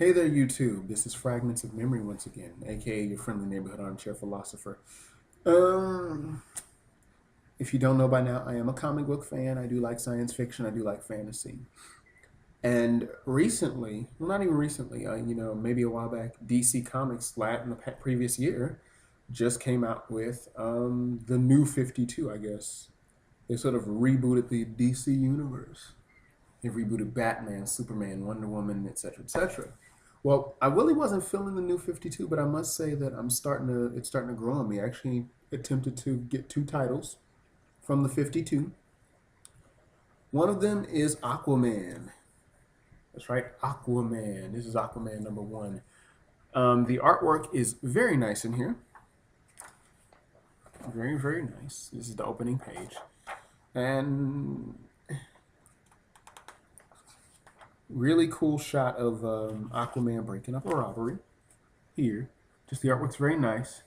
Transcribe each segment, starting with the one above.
Hey there, YouTube. This is Fragments of Memory once again, aka your friendly neighborhood armchair philosopher. Um, if you don't know by now, I am a comic book fan. I do like science fiction. I do like fantasy. And recently, well, not even recently, maybe a while back, DC Comics, in the previous year, just came out with the new 52, I guess. They sort of rebooted the DC universe. They rebooted Batman, Superman, Wonder Woman, etc., etc. Well, I really wasn't feeling the new 52, but I must say that it's starting to grow on me. I actually attempted to get two titles from the 52. One of them is Aquaman. That's right, Aquaman. This is Aquaman number one. The artwork is very nice in here. Very, very nice. This is the opening page. And really cool shot of Aquaman breaking up a robbery here. Just the artwork's very nice.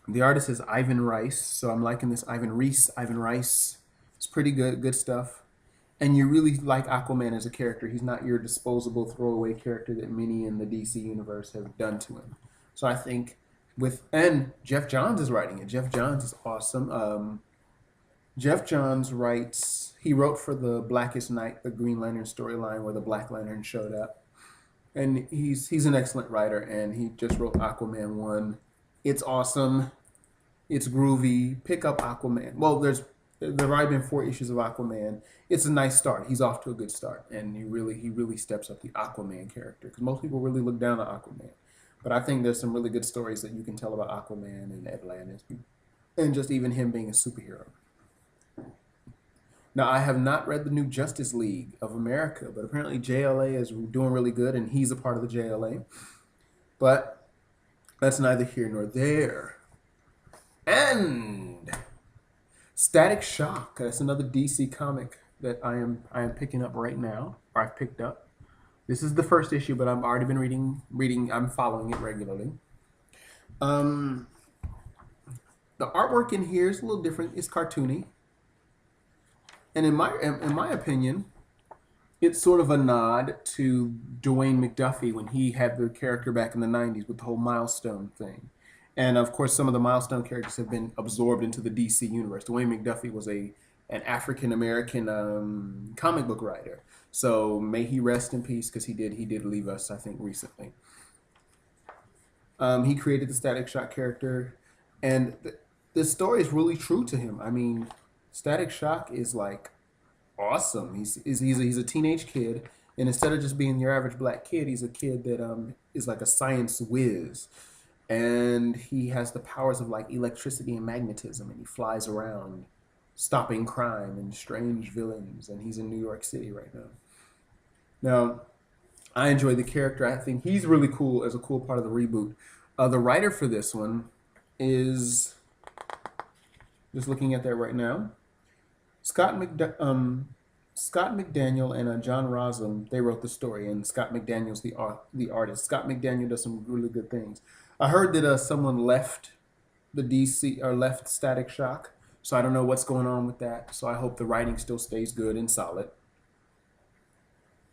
The artist is Ivan Rice, so I'm liking this. Ivan Rice. It's pretty good stuff. And you really like Aquaman as a character. He's not your disposable throwaway character that many in the DC universe have done to him. So I think and Jeff Johns is writing it. Jeff Johns is awesome. Jeff Johns he wrote for the Blackest Night, the Green Lantern storyline where the Black Lantern showed up. And he's an excellent writer, and he just wrote Aquaman 1. It's awesome. It's groovy. Pick up Aquaman. Well, there have already been 4 issues of Aquaman. It's a nice start. He's off to a good start, and he really steps up the Aquaman character, because most people really look down on Aquaman. But I think there's some really good stories that you can tell about Aquaman and Atlantis, and just even him being a superhero. Now, I have not read the new Justice League of America, but apparently JLA is doing really good, and he's a part of the JLA. But that's neither here nor there. And Static Shock. That's another DC comic that I am picking up right now, or I've picked up. This is the first issue, but I've already been reading. I'm following it regularly. The artwork in here is a little different. It's cartoony. And in my opinion, it's sort of a nod to Dwayne McDuffie when he had the character back in the 90s with the whole Milestone thing. And of course, some of the Milestone characters have been absorbed into the DC universe. Dwayne McDuffie was an African-American comic book writer. So may he rest in peace, because he did leave us, I think, recently. He created the Static Shock character, and the story is really true to him. I mean, Static Shock is like awesome. He's a teenage kid, and instead of just being your average black kid, he's a kid that is like a science whiz, and he has the powers of like electricity and magnetism, and he flies around stopping crime and strange villains, and he's in New York City right now. Now, I enjoy the character. I think he's really cool as a cool part of the reboot. The writer for this one is, just looking at that right now, Scott McDaniel and John Roslin. They wrote the story, and Scott McDaniel's the artist. Scott McDaniel does some really good things. I heard that someone left the DC, or left Static Shock, so I don't know what's going on with that. So I hope the writing still stays good and solid.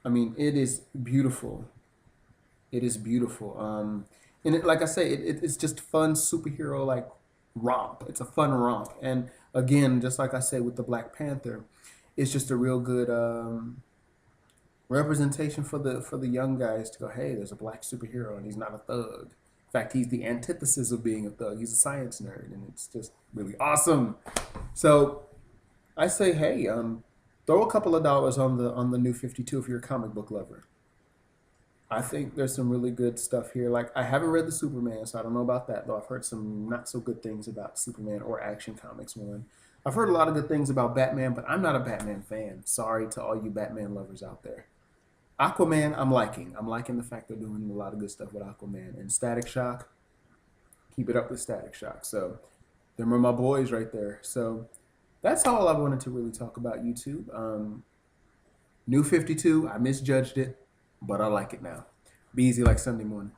I mean, it is beautiful. It is beautiful. And like I say, it's just fun superhero like romp. It's a fun romp. And again, just like I said with the Black Panther, it's just a real good representation for the young guys to go, hey, there's a black superhero and he's not a thug. In fact, he's the antithesis of being a thug. He's a science nerd, and it's just really awesome. So I say, hey, throw a couple of dollars on the new 52 if you're a comic book lover. I think there's some really good stuff here. Like, I haven't read the Superman, so I don't know about that, though I've heard some not so good things about Superman or Action Comics 1. I've heard a lot of good things about Batman, but I'm not a Batman fan. Sorry to all you Batman lovers out there. Aquaman, I'm liking. I'm liking the fact they're doing a lot of good stuff with Aquaman. And Static Shock, keep it up with Static Shock. So, them are my boys right there. So, that's all I wanted to really talk about, YouTube. New 52, I misjudged it, but I like it now. Be easy like Sunday morning.